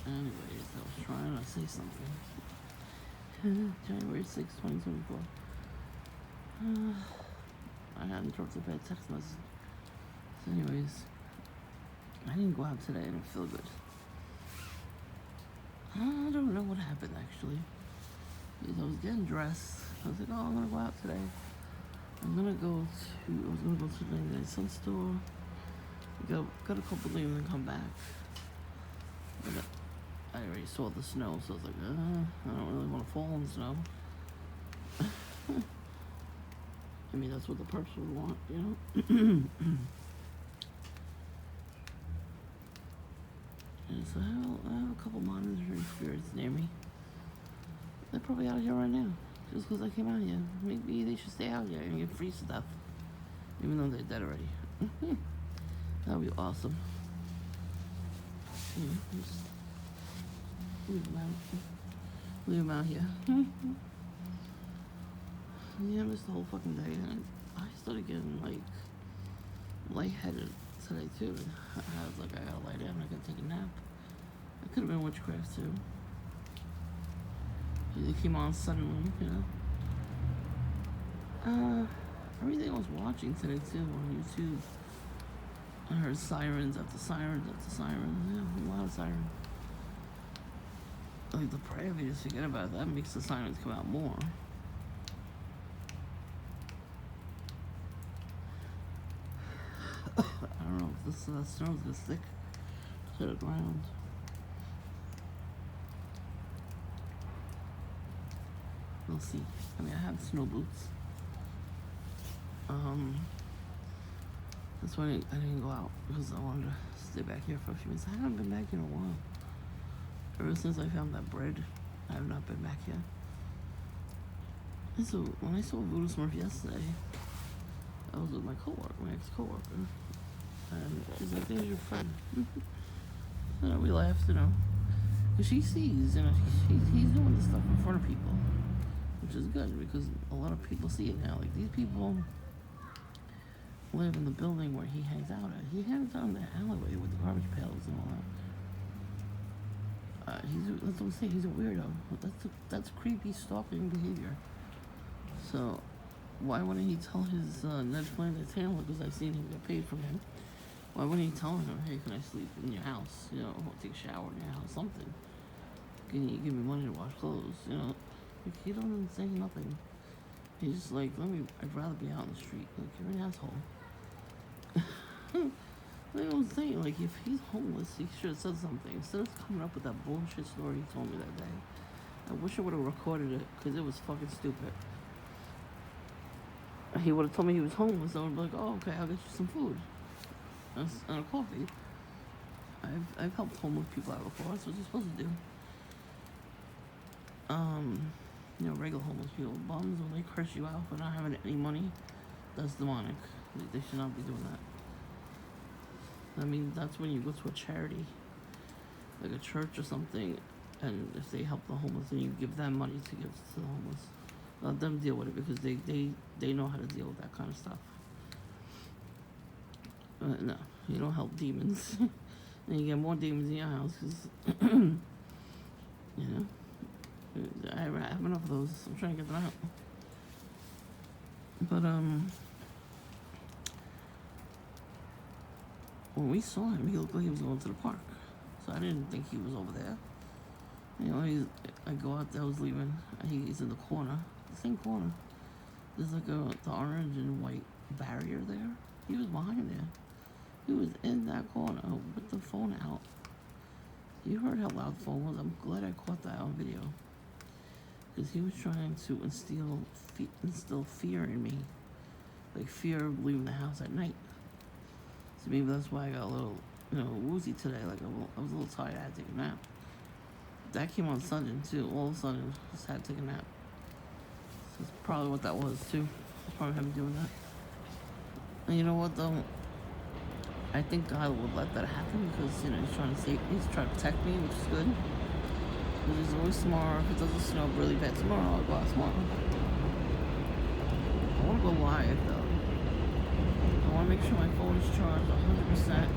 Anyways, I was trying to say something. January 6th, 2024. I got interrupted by a text message. So anyways, I didn't go out today. I didn't feel good. I don't know what happened actually. Because I was getting dressed. I was like, oh, I'm gonna go out today. I was gonna go to the 99-cent store. Got a couple things and come back. But I already saw the snow, so I was like, I don't really want to fall in the snow. I mean, that's what the perps would want, you know? And so I have a couple monitoring spirits near me. They're probably out here right now, just because I came out here. Maybe they should stay out here and get free stuff, even though they're dead already. That would be awesome. Yeah, just leave them out. Leave them out here. Yeah, I missed the whole fucking day. And I started getting, like, lightheaded today, too. I was like, I gotta lie down. I gotta take a nap. It could have been witchcraft, too. It came on suddenly, you know. Everything I was watching today, too, on YouTube. I heard sirens after sirens after sirens. Yeah, a lot of sirens. Like the prayer, if you just forget about it, that makes the sirens come out more. I don't know if this snow's gonna stick to the ground. We'll see. I mean, I have snow boots. That's why I didn't go out, because I wanted to stay back here for a few minutes. I haven't been back in a while. Ever since I found that bread, I have not been back here. And so when I saw Voodoo Smurf yesterday, I was with my ex-coworker, and she's like, "There's your friend." And we laughed, you know, because she sees, you know, he's doing this stuff in front of people, which is good because a lot of people see it now. Like, these people live in the building where he hangs out at. He hangs out in the alleyway with the garbage pails and all that. That's what I'm saying. He's a weirdo. That's creepy stalking behavior. So why wouldn't he tell his Ned Flanders handler, because I've seen him get paid from him? Why wouldn't he tell him, hey, can I sleep in your house? You know, take a shower in your house, something. Can you give me money to wash clothes? You know, like, he doesn't say nothing. He's just like, I'd rather be out in the street. Like, you're an asshole. Like I was saying, like, if he's homeless, he should have said something. Instead of coming up with that bullshit story he told me that day. I wish I would have recorded it, because it was fucking stupid. He would have told me he was homeless, I would be like, oh, okay, I'll get you some food. And a coffee. I've helped homeless people out before. That's what you're supposed to do. You know, regular homeless people, bums, when they curse you out for not having any money, that's demonic. They should not be doing that. I mean, that's when you go to a charity, like a church or something, and if they help the homeless, then you give them money to give to the homeless. Let them deal with it, because they know how to deal with that kind of stuff. No, you don't help demons. And you get more demons in your house, because, you know, I have enough of those. I'm trying to get them out. But, when we saw him, he looked like he was going to the park. So I didn't think he was over there. You know, I go out there, I was leaving. He's in the corner, the same corner. There's like the orange and white barrier there. He was behind there. He was in that corner with the phone out. You heard how loud the phone was. I'm glad I caught that on video. Because he was trying to instill fear in me. Like fear of leaving the house at night. So maybe that's why I got a little, you know, woozy today. Like I was a little tired. I had to take a nap. That came on Sunday too. All of a sudden, just had to take a nap. So that's probably what that was too. Probably him doing that. And you know what though? I think God would let that happen, because, you know, he's trying to protect me, which is good. Because he's always tomorrow. If it doesn't snow really bad tomorrow, I'll go out tomorrow. I want to go live though. I want to make sure my phone is charged 100%.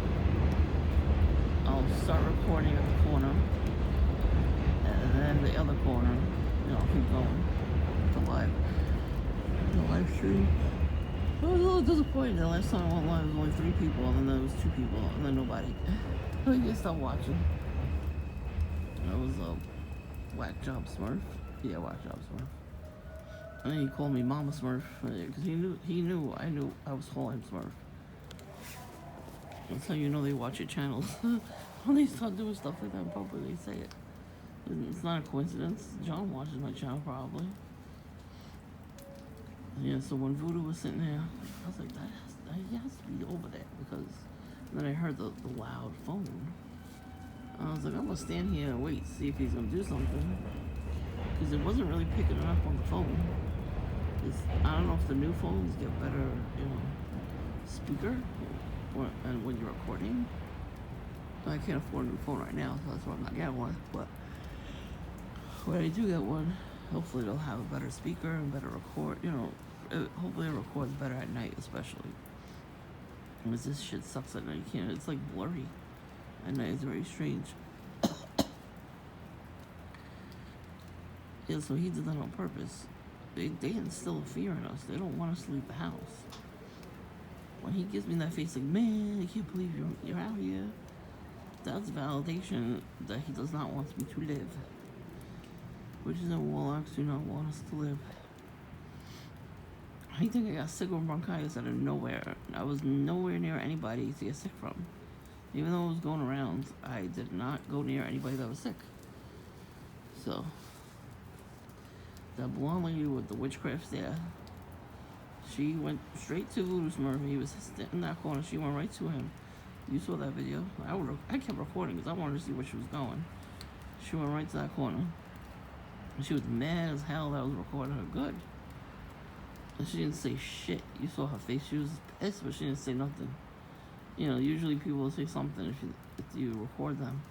I'll start recording at the corner. then the other corner, keep going. The live stream. I was a little disappointed. The last time I went live, there was only 3 people, and then there was 2 people, and then nobody. I just stopped watching. That was a whack job Smurf. Yeah, whack job Smurf. And then he called me Mama Smurf because he knew I was calling him Smurf. That's how you know they watch your channels. When they start doing stuff like that in public, they say it. It's not a coincidence. John watches my channel probably. Yeah, so when Voodoo was sitting there, I was like, he has to be over there because then I heard the loud phone. I was like, I'm gonna stand here and wait, see if he's gonna do something. Because it wasn't really picking it up on the phone. I don't know if the new phones get better, speaker, and when you're recording. I can't afford a new phone right now, so that's why I'm not getting one. But when I do get one, hopefully they'll have a better speaker and better record. Hopefully it records better at night, especially. Because this shit sucks at night. You can't. It's like blurry. At night it's very strange. Yeah, so he did that on purpose. They instill fear in us. They don't want us to leave the house. When he gives me that face like, man, I can't believe you're out here. That's validation that he does not want me to live. Witches and warlocks do not want us to live. I think I got sick with bronchitis out of nowhere. I was nowhere near anybody to get sick from. Even though it was going around, I did not go near anybody that was sick. So, that blonde lady with the witchcraft there, she went straight to Voodoo Smurf. He was sitting in that corner. She went right to him. You saw that video. I kept recording because I wanted to see where she was going. She went right to that corner. And she was mad as hell that I was recording her good. And she didn't say shit. You saw her face. She was pissed, but she didn't say nothing. Usually people will say something if you record them.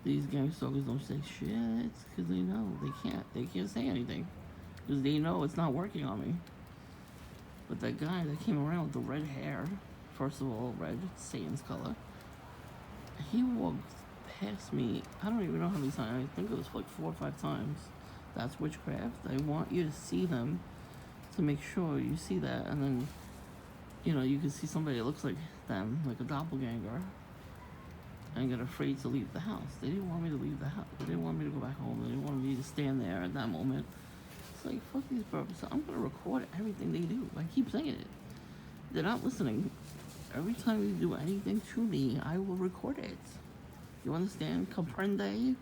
These gang stalkers don't say shit because they know they can't say anything because they know it's not working on me. But that guy that came around with the red hair, first of all, red, Satan's color, he walked past me. I don't even know how many times. I think it was like 4 or 5 times. That's witchcraft. I want you to see them to make sure you see that, and then you can see somebody that looks like them, like a doppelganger, and get afraid to leave the house. They didn't want me to leave the house. They didn't want me to go back home. They didn't want me to stand there at that moment. It's like, fuck these purposes. I'm gonna record everything they do. I keep saying it. They're not listening. Every time you do anything to me, I will record it. You understand? Comprende?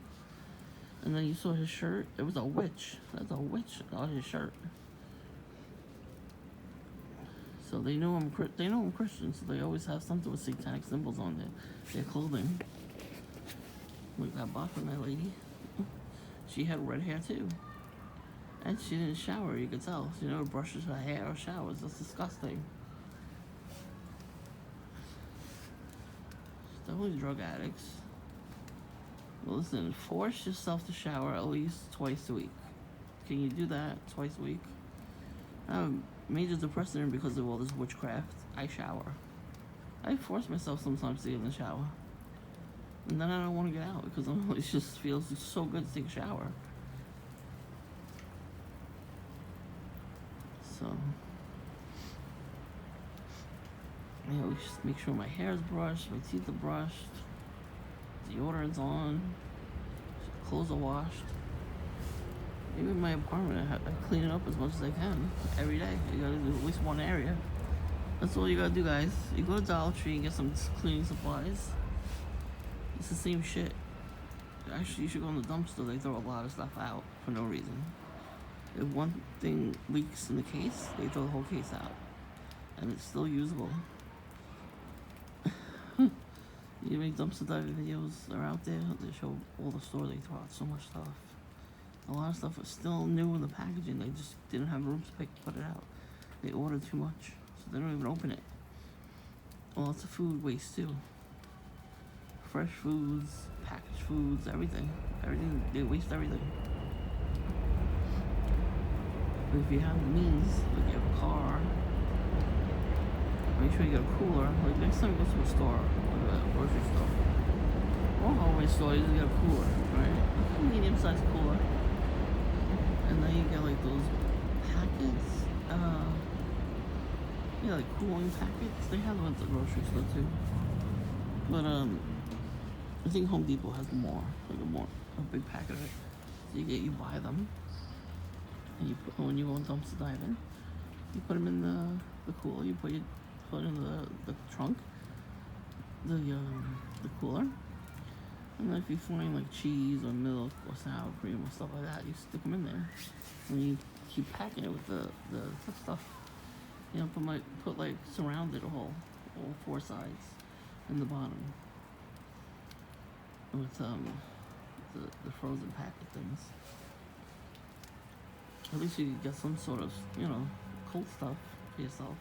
And then you saw his shirt. It was a witch. That's a witch on his shirt. So they know I'm Christian, so they always have something with satanic symbols on their clothing. Like that Bachman lady. She had red hair too. And she didn't shower, you could tell. She never brushes her hair or showers. That's disgusting. Definitely drug addicts. Well, listen, force yourself to shower at least twice a week. Can you do that twice a week? I have major depression because of all this witchcraft. I shower. I force myself sometimes to get in the shower. And then I don't want to get out because it just feels so good to take a shower. So, just make sure my hair is brushed, my teeth are brushed, deodorant's on, clothes are washed. Even my apartment, I clean it up as much as I can every day. You gotta do at least one area. That's all you gotta do, guys. You go to Dollar Tree and get some cleaning supplies. It's the same shit. Actually, you should go in the dumpster. They throw a lot of stuff out for no reason. If one thing leaks in the case, they throw the whole case out. And it's still usable. You make dumpster diving videos are out there. They show all the store. They throw out so much stuff. A lot of stuff is still new in the packaging. They just didn't have room to put it out. They ordered too much, so they don't even open it. Lots of food waste too. Fresh foods, packaged foods, everything. Everything, they waste everything. But if you have the means, like you have a car, make sure you get a cooler. Like next time you go to a store, like a grocery store, Or hardware store, you just get a cooler, right? A medium-sized cooler. And then you get like those packets, yeah, like cooling packets. They have them at the grocery store too. But I think Home Depot has more, like a big packet of it. So you buy them, and you put when you go dumpster diving, you put them in the cooler. You put in the trunk, the cooler. And then if you find like cheese or milk or sour cream or stuff like that, you stick them in there. And you keep packing it with the stuff. You know, put like surround it all four sides and the bottom with the frozen packet things. At least you get some sort of, you know, cold stuff for yourself.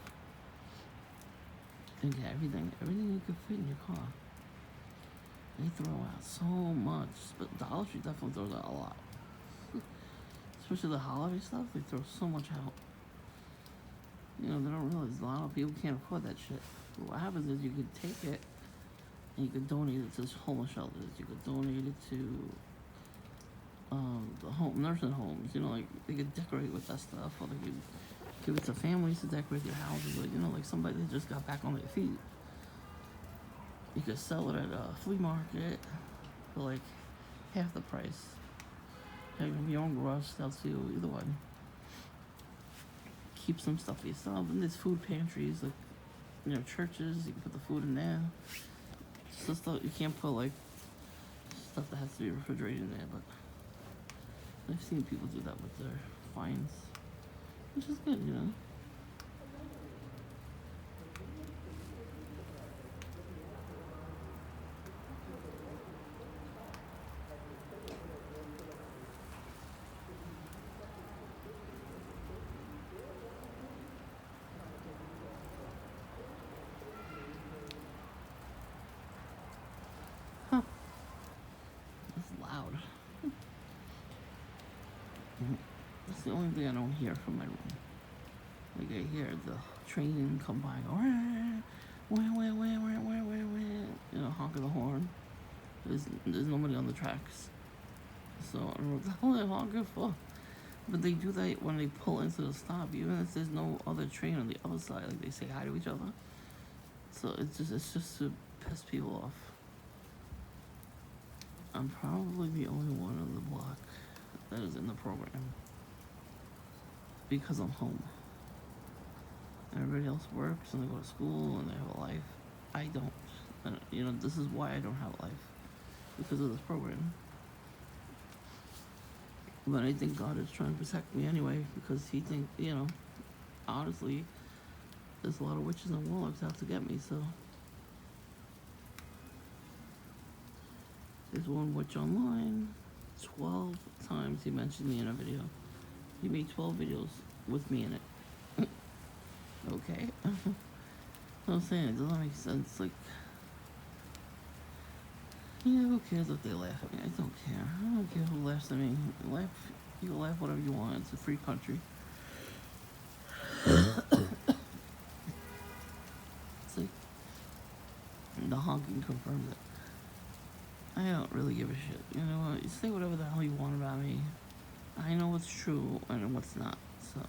And get everything you could fit in your car. They throw out so much, but Dollar Tree definitely throws out a lot. Especially the holiday stuff, they throw so much out. You know, they don't realize a lot of people can't afford that shit. But what happens is you could take it and you could donate it to homeless shelters. You could donate it to the nursing homes. You know, like they could decorate with that stuff, or they could give it to families to decorate their houses. Like, you know, like somebody that just got back on their feet. You could sell it at a flea market for like half the price. Have your own garage sale too, either one. Keep some stuff for yourself. And there's food pantries, like, you know, churches, you can put the food in there. So stuff, you can't put like stuff that has to be refrigerated in there, but I've seen people do that with their finds, which is good, you know. Huh. It's loud. That's the only thing I don't hear from my room. Like I hear the train come by, wah, wah, wah, wah, wah, wah, wah, you know, honking the horn. There's nobody on the tracks, so I don't know what the hell they're honking for. But they do that when they pull into the stop, even if there's no other train on the other side. Like they say hi to each other. So it's just to piss people off. I'm probably the only one on the block that is in the program because I'm home. Everybody else works and they go to school and they have a life. I don't. And, you know, this is why I don't have a life, because of this program. But I think God is trying to protect me anyway, because he thinks, you know, honestly, there's a lot of witches and warlocks out to get me, so. There's one witch online. 12 times he mentioned me in a video. He made 12 videos with me in it. Okay. I'm saying, it doesn't make sense. Like, yeah, who cares if they laugh at me? I don't care. I don't care who laughs at me. You can laugh whatever you want. It's a free country. It's like, the honking confirms it. I don't really give a shit. You know what? You say whatever the hell you want about me. I know what's true and what's not, so.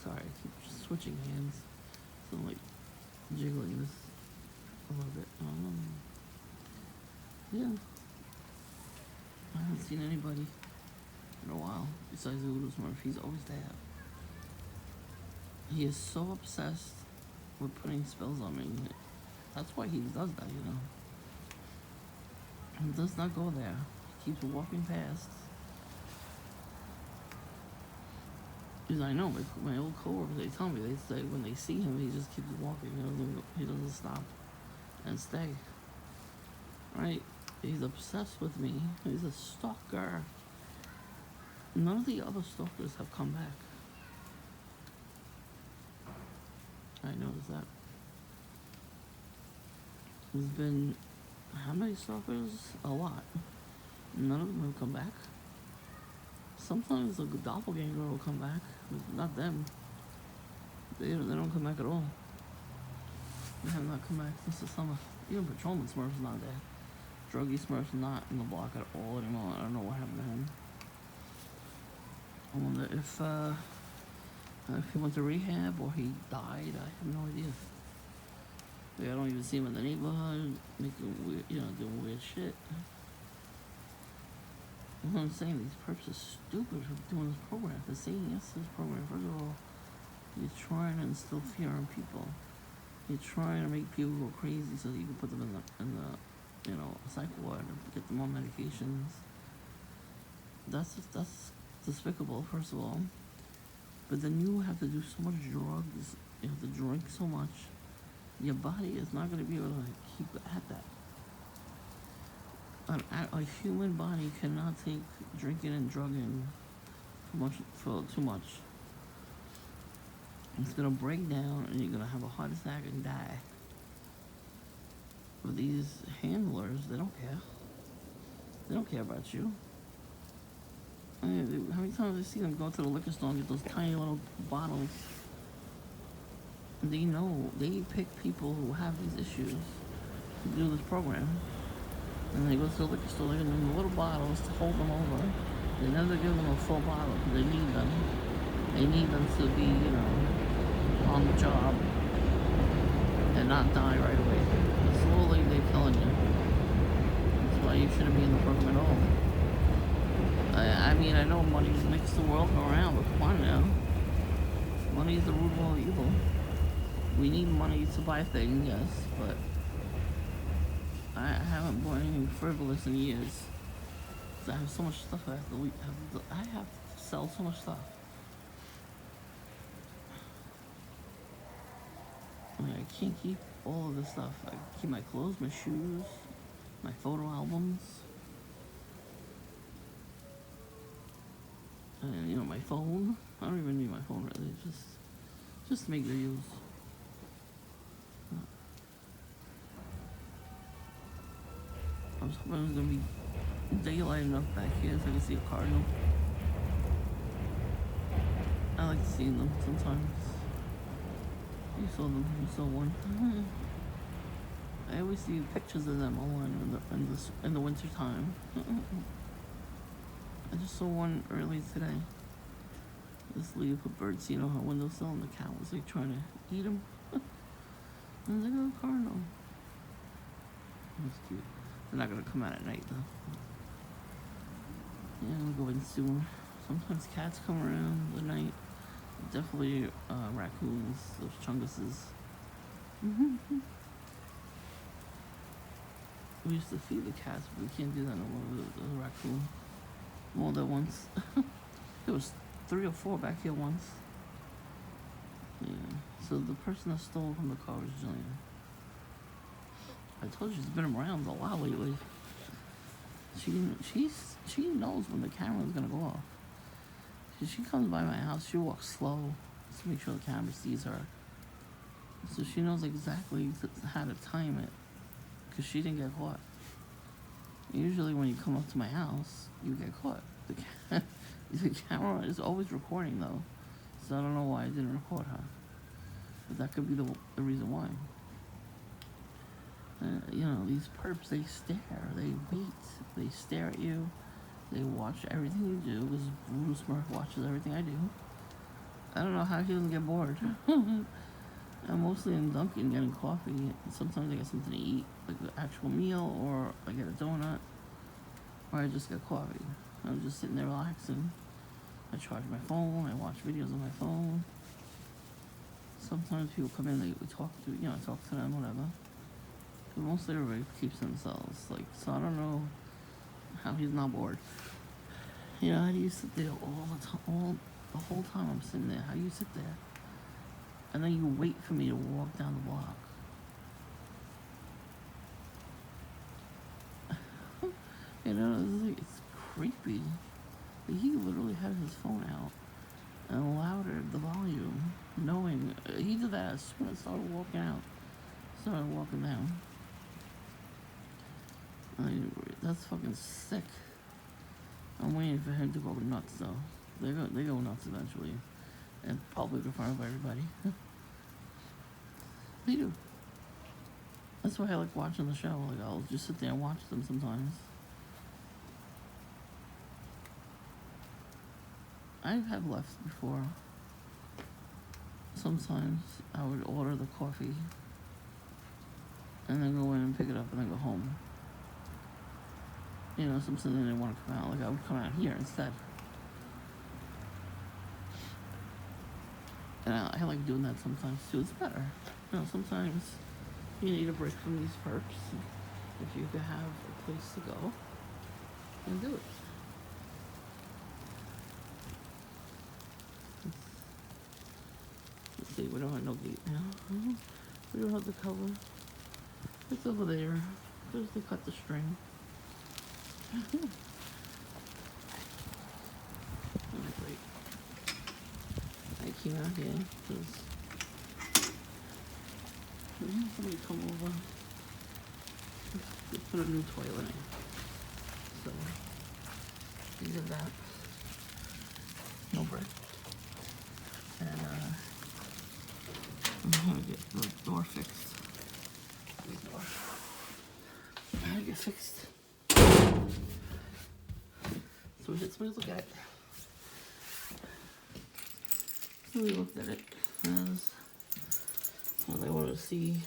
Sorry, I keep switching hands. So I'm like jiggling this a little bit. Yeah. I haven't seen anybody in a while besides Oodles Murphy. He's always there. He is so obsessed with putting spells on me. That's why he does that, you know. He does not go there. He keeps walking past. Because I know, my old coworkers, they tell me, they say when they see him, he just keeps walking. He doesn't stop and stay. Right? He's obsessed with me. He's a stalker. None of the other stalkers have come back. I noticed that. There's been, how many stalkers? A lot. None of them have come back. Sometimes a doppelganger will come back, but not them. They don't come back at all. They have not come back since the summer. Even Patrolman Smurf's not there. Druggy Smurf's not in the block at all anymore. I don't know what happened to him. I wonder if he went to rehab or he died. I have no idea. Like, I don't even see him in the neighborhood making weird, doing weird shit. What I'm saying, these perps are stupid for doing this program, for saying yes to this program. First of all, you're trying to instill fear in people. You're trying to make people go crazy so that you can put them in the psych ward and get them on medications. That's despicable, first of all. But then you have to do so much drugs. You have to drink so much. Your body is not going to be able to keep at that. A human body cannot take drinking and drugging for too much. It's gonna break down and you're gonna have a heart attack and die. But these handlers, they don't care. They don't care about you. I mean, how many times I see them go to the liquor store and get those tiny little bottles? They know, they pick people who have these issues to do this program. And they go to the liquor store, they give them little bottles to hold them over. They never give them a full bottle because they need them. They need them to be, on the job and not die right away. Slowly they're killing you. That's why you shouldn't be in the program at all. I mean, I know money makes the world go around, but come on now. Money is the root of all evil. We need money to buy things, yes, but I haven't bought anything frivolous in years. I have so much stuff I have to sell so much stuff. I mean, I can't keep all of this stuff. I keep my clothes, my shoes, my photo albums, and my phone. I don't even need my phone really, just to make videos. I was hoping it was gonna be daylight enough back here so I can see a cardinal. I like seeing them sometimes. You saw them. You saw one. I always see pictures of them online in the winter time. I just saw one early today. This lady put birdseed on her windowsill, and the cat was like trying to eat them. And they got a cardinal. That's cute. They're not gonna come out at night though. Yeah, I'm gonna go in soon. Sometimes cats come around at night. Definitely raccoons, those chunguses. We used to feed the cats, but we can't do that no more. The raccoon. More than once. There was 3 or 4 back here once. Yeah. So the person that stole from the car was Jillian. I told you she's been around a lot lately. She knows when the camera's gonna go off. She comes by my house, she walks slow to make sure the camera sees her. So she knows exactly how to time it, because she didn't get caught. Usually when you come up to my house, you get caught. The camera is always recording though, so I don't know why I didn't record her. But that could be the reason why. These perps, they stare, they wait, they stare at you, they watch everything you do, because Bruce Smurf watches everything I do. I don't know how he doesn't get bored. I'm mostly in Dunkin' getting coffee, and sometimes I get something to eat, like an actual meal, or I get a donut, or I just get coffee. I'm just sitting there relaxing. I charge my phone, I watch videos on my phone. Sometimes people come in, we talk to them, whatever. But mostly everybody keeps themselves, so I don't know how he's not bored. How do you sit there the whole time I'm sitting there? How do you sit there? And then you wait for me to walk down the block. It's creepy. He literally had his phone out and loudered the volume, knowing he did that as soon as I started walking down. That's fucking sick. I'm waiting for him to go nuts though. They go nuts eventually, and public in front of everybody. They do. That's why I like watching the show. Like, I'll just sit there and watch them sometimes. I have left before. Sometimes I would order the coffee and then go in and pick it up and then go home. You know, sometimes they didn't want to come out. Like, I would come out here instead. And I like doing that sometimes too. It's better. You know, sometimes you need a break from these perks. If you could have a place to go, and do it. Let's see, we don't have no gate now. We don't have the cover. It's over there. Just to cut the string. Oh, great. I came out here because somebody come over. Let's put a new toilet in. So, these are that. No break. And I'm gonna get the door fixed. The door. I gotta get fixed. So we had somebody look at it. So we looked at it as well, they wanted to see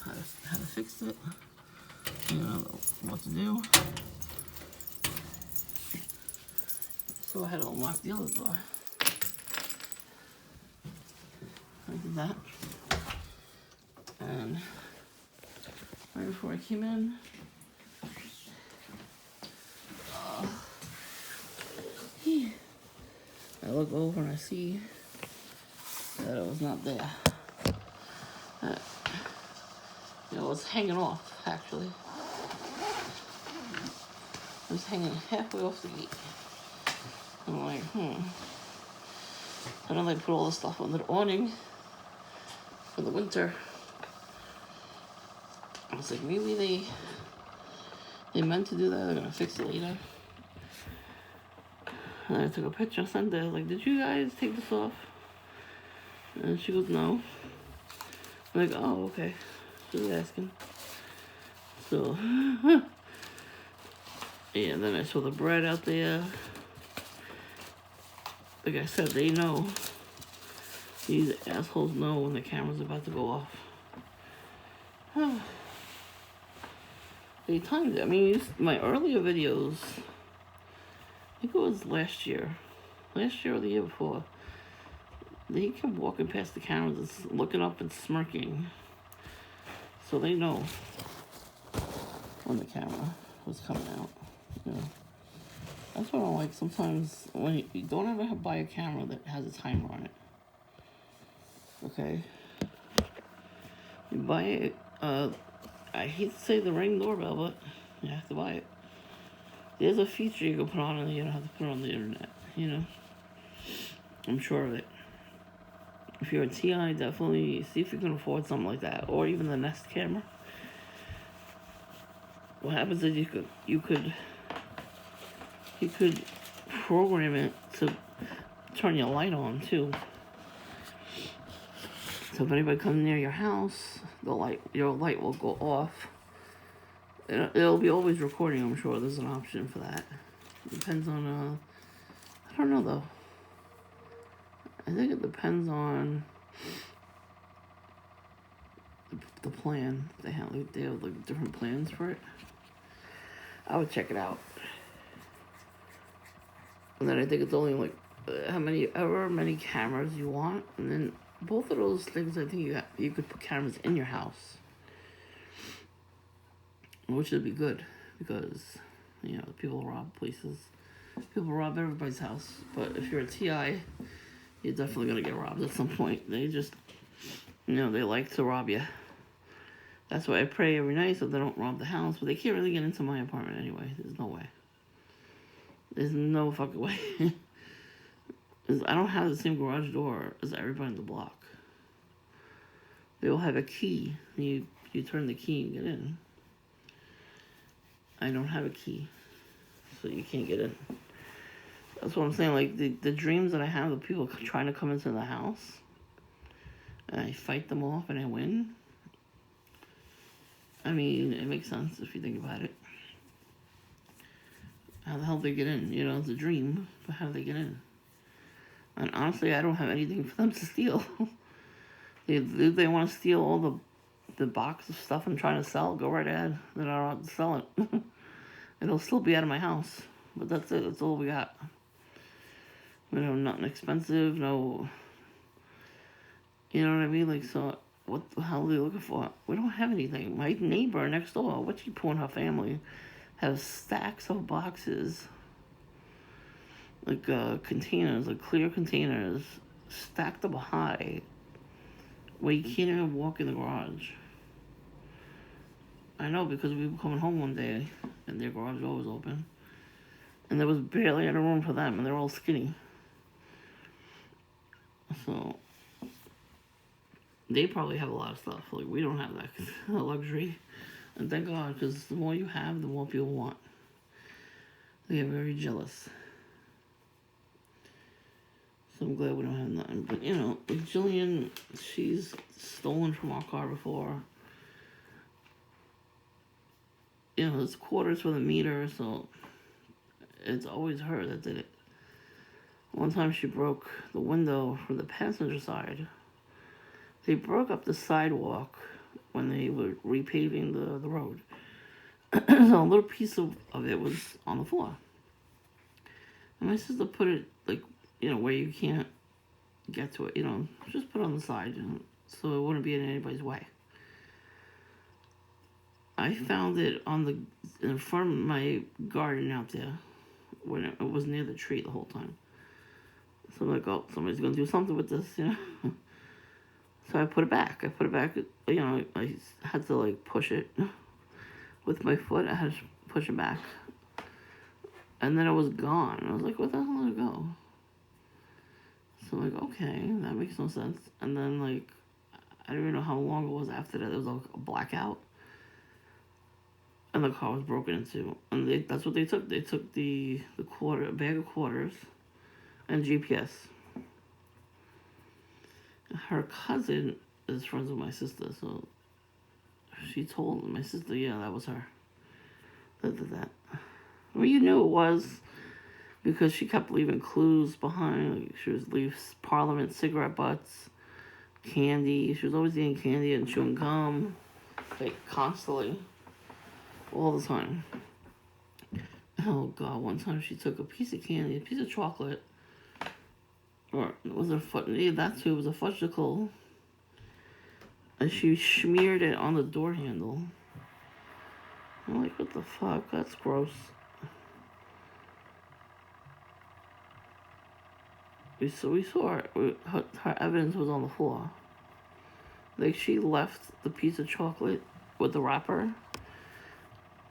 how to fix it. You know what to do. So I had to unlock the other door. I did that. And right before I came in, I look over and I see that it was not there. It was hanging off, actually. It was hanging halfway off the gate. I'm like, I know they put all the stuff on the awning for the winter. I was like, maybe they meant to do that. They're gonna fix it later. And I took a picture, sent it. I was like, did you guys take this off? And she goes, no. I'm like, oh, okay. She was asking. So, yeah, then I saw the bread out there. Like I said, they know. These assholes know when the camera's about to go off. They timed it. I mean, my earlier videos, I think it was last year or the year before, they kept walking past the cameras, looking up and smirking. So they know when the camera was coming out. You know. That's what I like. Sometimes when you don't ever buy a camera that has a timer on it. Okay? You buy it, I hate to say the Ring doorbell, but you have to buy it. There's a feature you can put on and you don't have to put it on the internet, you know? I'm sure of it. If you're a TI, definitely see if you can afford something like that, or even the Nest camera. What happens is you could program it to turn your light on too. So if anybody comes near your house, your light will go off. It'll be always recording, I'm sure. There's an option for that. Depends on, I don't know though. I think it depends on the plan. They have like different plans for it. I would check it out. And then I think it's only like however many cameras you want, and then both of those things, I think you could put cameras in your house, which would be good because you know people rob places, people rob everybody's house. But if you're a TI, you're definitely gonna get robbed at some point. They just, you know, they like to rob you. That's why I pray every night so they don't rob the house. But they can't really get into my apartment anyway. There's no way. There's no fucking way. I don't have the same garage door as everybody in the block. They all have a key. You turn the key and get in. I don't have a key, so you can't get in. That's what I'm saying. Like the dreams that I have of people trying to come into the house, I fight them off and I win. I mean, it makes sense if you think about it. How the hell did they get in? You know, it's a dream, but how did they get in? And honestly, I don't have anything for them to steal. They want to steal all the box of stuff I'm trying to sell, go right ahead. Then I don't have to sell it. It'll still be out of my house. But that's it. That's all we got. You know, nothing expensive, no... You know what I mean? Like, so, what the hell are they looking for? We don't have anything. My neighbor next door, what she put in her family, has stacks of boxes. Like, containers, like clear containers, stacked up high, where you can't even walk in the garage. I know, because we were coming home one day, and their garage door was open. And there was barely any room for them, and they're all skinny. So, they probably have a lot of stuff. Like, we don't have that luxury. And thank God, because the more you have, the more people want. They get very jealous. So I'm glad we don't have nothing. But, you know, like Jillian, she's stolen from our car before. You know, there's quarters for the meter, so it's always her that did it. One time she broke the window from the passenger side. They broke up the sidewalk when they were repaving the road. So a little piece of it was on the floor. And my sister put it, like, you know, where you can't get to it, you know, just put it on the side, you know, so it wouldn't be in anybody's way. I found it in front of my garden out there, when it was near the tree the whole time. So I'm like, oh, somebody's going to do something with this, you know. So I put it back. You know, I had to, like, push it with my foot. I had to push it back. And then it was gone. I was like, where the hell did it go? So I'm like, okay, that makes no sense. And then, like, I don't even know how long it was after that. There was, like, a blackout. And the car was broken into. And that's what they took. They took the bag of quarters and GPS. Her cousin is friends with my sister, so she told my sister, yeah, that was her that did that. Well, you knew it was because she kept leaving clues behind. Like, she was leaving Parliament cigarette butts, candy. She was always eating candy and chewing gum, like, constantly, all the time. Oh, God, one time she took a piece of candy, a piece of chocolate, or was it yeah, that too, it was a fudgicle, and she smeared it on the door handle. I'm like, what the fuck? That's gross. We saw her evidence was on the floor. Like, she left the piece of chocolate with the wrapper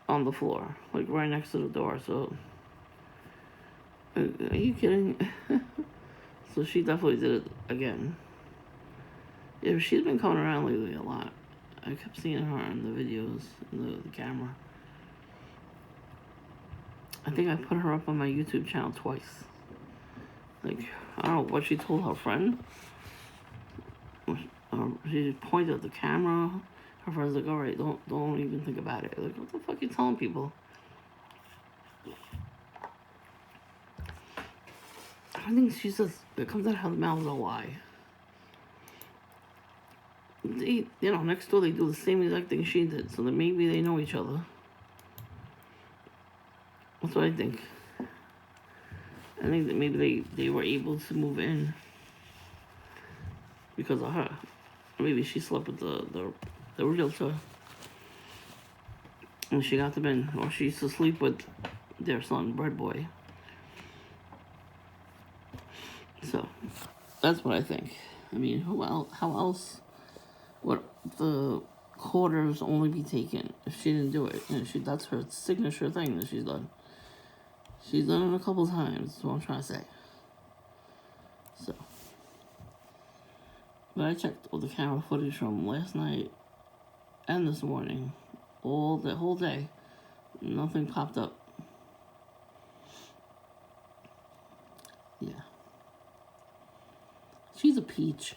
on the floor, like right next to the door. So, are you kidding? So she definitely did it again. Yeah, she's been coming around lately a lot. I kept seeing her in the videos, in the camera. I think I put her up on my YouTube channel twice. Like, I don't know what she told her friend. She just pointed at the camera. Her friend's like, alright, don't even think about it. Like, what the fuck are you telling people? I think she says, it comes out of her mouth is a lie. They, you know, next door they do the same exact thing she did, so that maybe they know each other. That's what I think. I think that maybe they were able to move in because of her. Maybe she slept with the realtor. And she got them in. Or she used to sleep with their son, Bread Boy. So, that's what I think. I mean, how else would the quarters only be taken if she didn't do it? You know, that's her signature thing that she's done. She's done it a couple times, that's what I'm trying to say. So. But I checked all the camera footage from last night and this morning. The whole day. Nothing popped up. Yeah. She's a peach.